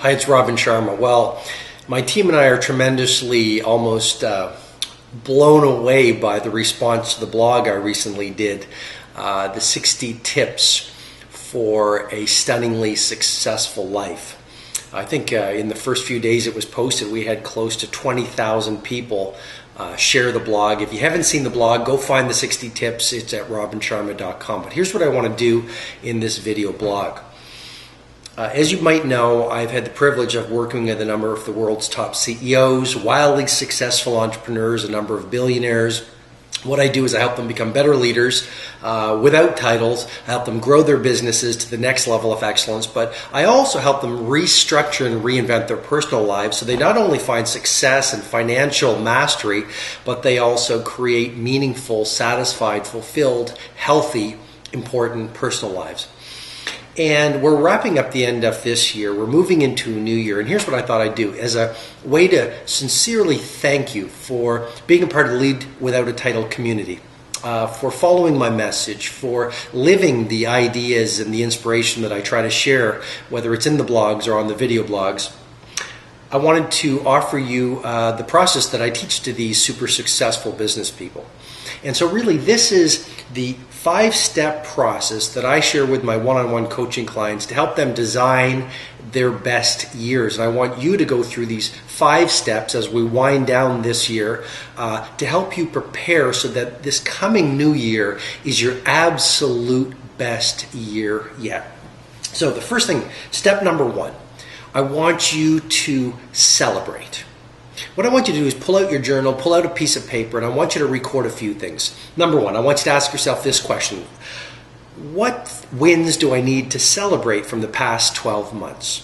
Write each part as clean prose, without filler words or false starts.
Hi, it's Robin Sharma. Well, my team and I are tremendously almost blown away by the response to the blog I recently did, the 60 tips for a stunningly successful life. I think in the first few days it was posted, we had close to 20,000 people share the blog. If you haven't seen the blog, go find the 60 tips. It's at robinsharma.com. But here's what I want to do in this video blog. As you might know, I've had the privilege of working with a number of the world's top CEOs, wildly successful entrepreneurs, a number of billionaires. What I do is I help them become better leaders without titles. I help them grow their businesses to the next level of excellence, but I also help them restructure and reinvent their personal lives so they not only find success and financial mastery, but they also create meaningful, satisfied, fulfilled, healthy, important personal lives. And we're wrapping up the end of this year. We're moving into a new year. And here's what I thought I'd do as a way to sincerely thank you for being a part of the Lead Without a Title community, for following my message, for living the ideas and the inspiration that I try to share, whether it's in the blogs or on the video blogs. I wanted to offer you the process that I teach to these super successful business people. And so really this is the 5-step process that I share with my one-on-one coaching clients to help them design their best years. And I want you to go through these 5 steps as we wind down this year to help you prepare so that this coming new year is your absolute best year yet. So the first thing, step number 1, I want you to celebrate. What I want you to do is pull out your journal, pull out a piece of paper, and I want you to record a few things. Number 1, I want you to ask yourself this question. What wins do I need to celebrate from the past 12 months?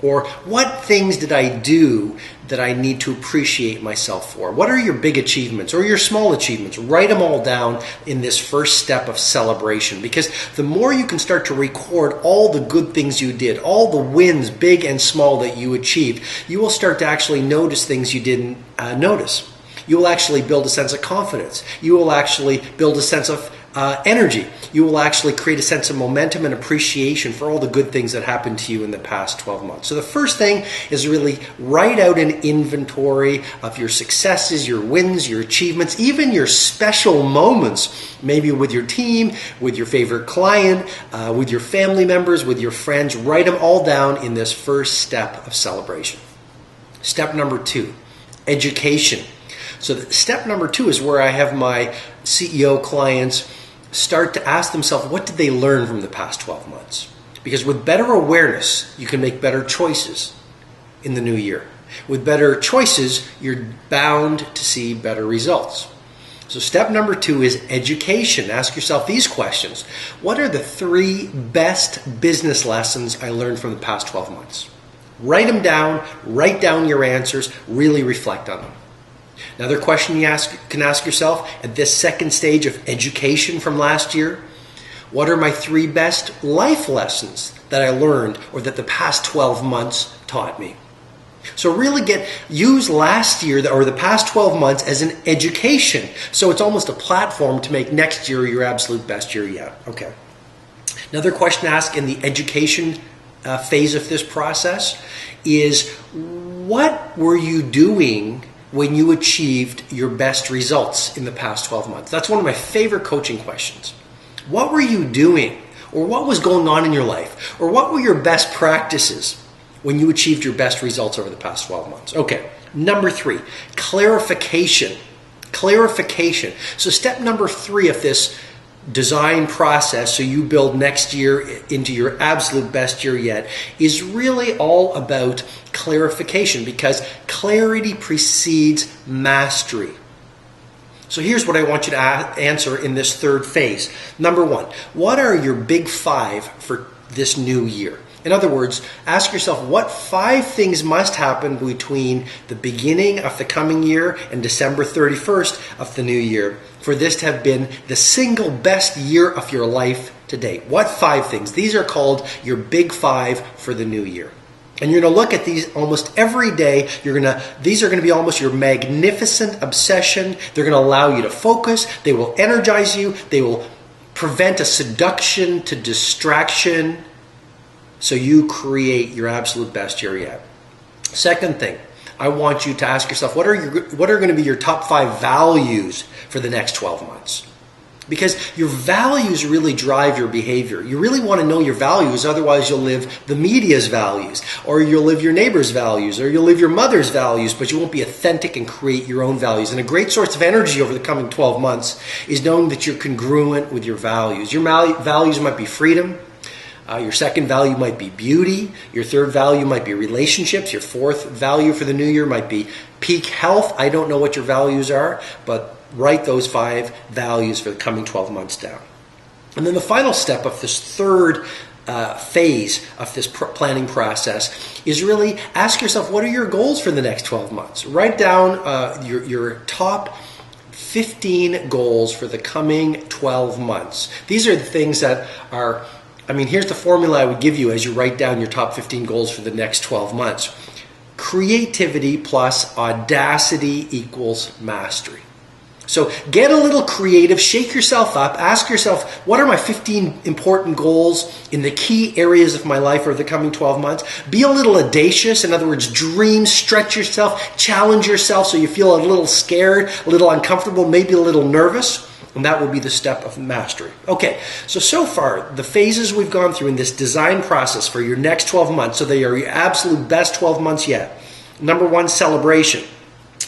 Or what things did I do that I need to appreciate myself for? What are your big achievements or your small achievements? Write them all down in this first step of celebration, because the more you can start to record all the good things you did, all the wins, big and small, that you achieved, you will start to actually notice things you didn't notice. You will actually build a sense of confidence. You will actually build a sense of energy. You will actually create a sense of momentum and appreciation for all the good things that happened to you in the past 12 months. So the first thing is really write out an inventory of your successes, your wins, your achievements, even your special moments, maybe with your team, with your favorite client, with your family members, with your friends. Write them all down in this first step of celebration. Step number 2, education. So step number 2 is where I have my CEO clients start to ask themselves, what did they learn from the past 12 months? Because with better awareness, you can make better choices in the new year. With better choices, you're bound to see better results. So step number 2 is education. Ask yourself these questions. What are the 3 best business lessons I learned from the past 12 months? Write them down, write down your answers, really reflect on them. Another question you can ask yourself at this second stage of education from last year, what are my 3 best life lessons that I learned or that the past 12 months taught me? So really use last year or the past 12 months as an education. So it's almost a platform to make next year your absolute best year yet. Okay. Another question to ask in the education phase of this process is, what were you doing when you achieved your best results in the past 12 months? That's one of my favorite coaching questions. What were you doing? Or what was going on in your life? Or what were your best practices when you achieved your best results over the past 12 months? Okay, number 3, clarification. Clarification. So step number 3 of this design process, so you build next year into your absolute best year yet, is really all about clarification, because clarity precedes mastery. So here's what I want you to answer in this third phase. Number 1, what are your big 5 for this new year? In other words, ask yourself, what 5 things must happen between the beginning of the coming year and December 31st of the new year for this to have been the single best year of your life to date? What 5 things? These are called your big 5 for the new year. And you're going to look at these almost every day. These are going to be almost your magnificent obsession. They're going to allow you to focus. They will energize you. They will prevent a seduction to distraction so you create your absolute best year yet. Second thing, I want you to ask yourself, what are going to be your top 5 values for the next 12 months? Because your values really drive your behavior. You really want to know your values, otherwise you'll live the media's values, or you'll live your neighbor's values, or you'll live your mother's values, but you won't be authentic and create your own values. And a great source of energy over the coming 12 months is knowing that you're congruent with your values. Your values might be freedom. Your second value might be beauty. Your third value might be relationships. Your fourth value for the new year might be peak health. I don't know what your values are, but write those 5 values for the coming 12 months down. And then the final step of this third phase of this planning process is really ask yourself, what are your goals for the next 12 months? Write down your top 15 goals for the coming 12 months. These are the things that are, here's the formula I would give you as you write down your top 15 goals for the next 12 months. Creativity plus audacity equals mastery. So get a little creative, shake yourself up, ask yourself, what are my 15 important goals in the key areas of my life over the coming 12 months? Be a little audacious, in other words, dream, stretch yourself, challenge yourself so you feel a little scared, a little uncomfortable, maybe a little nervous, and that will be the step of mastery. Okay, so far, the phases we've gone through in this design process for your next 12 months, so they are your absolute best 12 months yet. Number 1, celebration.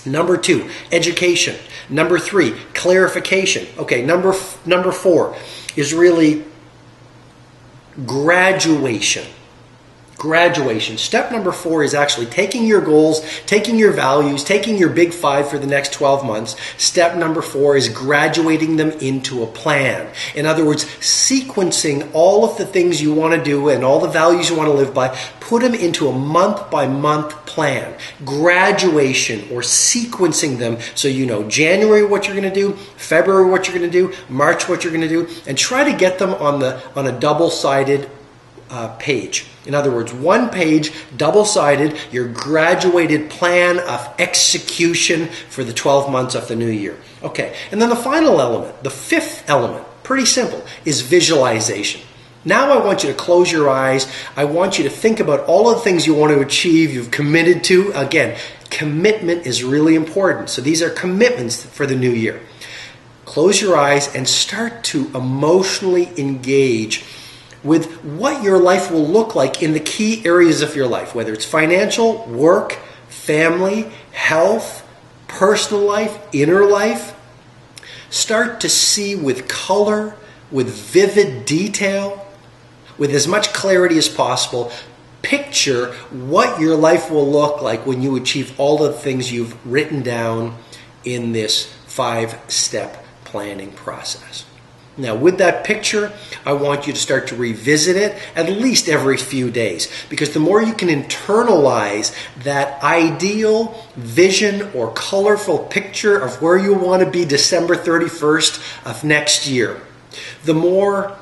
Number 2, education. Number 3, clarification. Okay, number 4 is really graduation. Graduation. Step number 4 is actually taking your goals, taking your values, taking your big 5 for the next 12 months. Step number 4 is graduating them into a plan. In other words, sequencing all of the things you want to do and all the values you want to live by, put them into a month-by-month plan. Graduation, or sequencing them, so you know January what you're going to do, February what you're going to do, March what you're going to do, and try to get them on a double-sided page. In other words, 1 page, double-sided, your graduated plan of execution for the 12 months of the new year. Okay, and then the final element, the 5th element, pretty simple, is visualization. Now I want you to close your eyes. I want you to think about all of the things you want to achieve, you've committed to. Again, commitment is really important. So these are commitments for the new year. Close your eyes and start to emotionally engage with what your life will look like in the key areas of your life, whether it's financial, work, family, health, personal life, inner life. Start to see with color, with vivid detail, with as much clarity as possible. Picture what your life will look like when you achieve all the things you've written down in this 5-step planning process. Now, with that picture, I want you to start to revisit it at least every few days, because the more you can internalize that ideal vision or colorful picture of where you want to be December 31st of next year, the more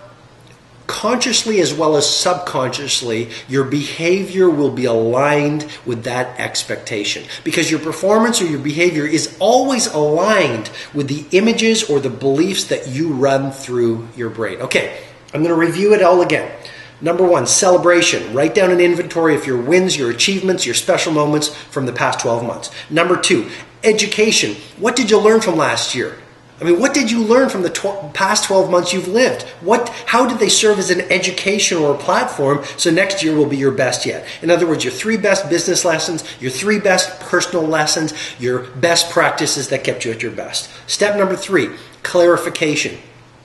consciously as well as subconsciously, your behavior will be aligned with that expectation. Because your performance or your behavior is always aligned with the images or the beliefs that you run through your brain. Okay, I'm going to review it all again. Number 1, celebration. Write down an inventory of your wins, your achievements, your special moments from the past 12 months. Number 2, education. What did you learn from last year? What did you learn from the past 12 months you've lived? How did they serve as an education or a platform so next year will be your best yet? In other words, your 3 best business lessons, your 3 best personal lessons, your best practices that kept you at your best. Step number 3, clarification.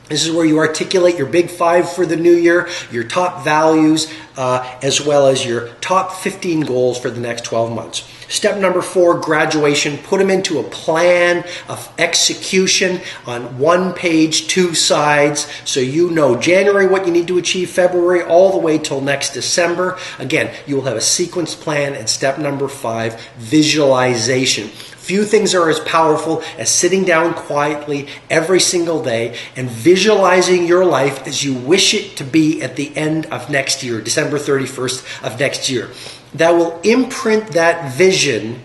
This is where you articulate your big 5 for the new year, your top values, as well as your top 15 goals for the next 12 months. Step number 4, graduation. Put them into a plan of execution on 1 page, 2 sides, so you know January what you need to achieve, February, all the way till next December. Again, you will have a sequence plan. And step number 5, visualization. Few things are as powerful as sitting down quietly every single day and visualizing your life as you wish it to be at the end of next year, December 31st of next year. That will imprint that vision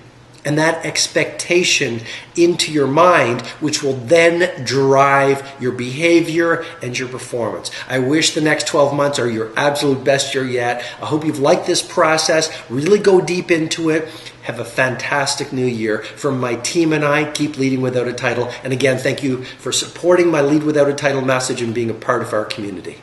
and that expectation into your mind, which will then drive your behavior and your performance. I wish the next 12 months are your absolute best year yet. I hope you've liked this process. Really go deep into it. Have a fantastic new year. From my team and I, keep leading without a title. And again, thank you for supporting my Lead Without a Title message and being a part of our community.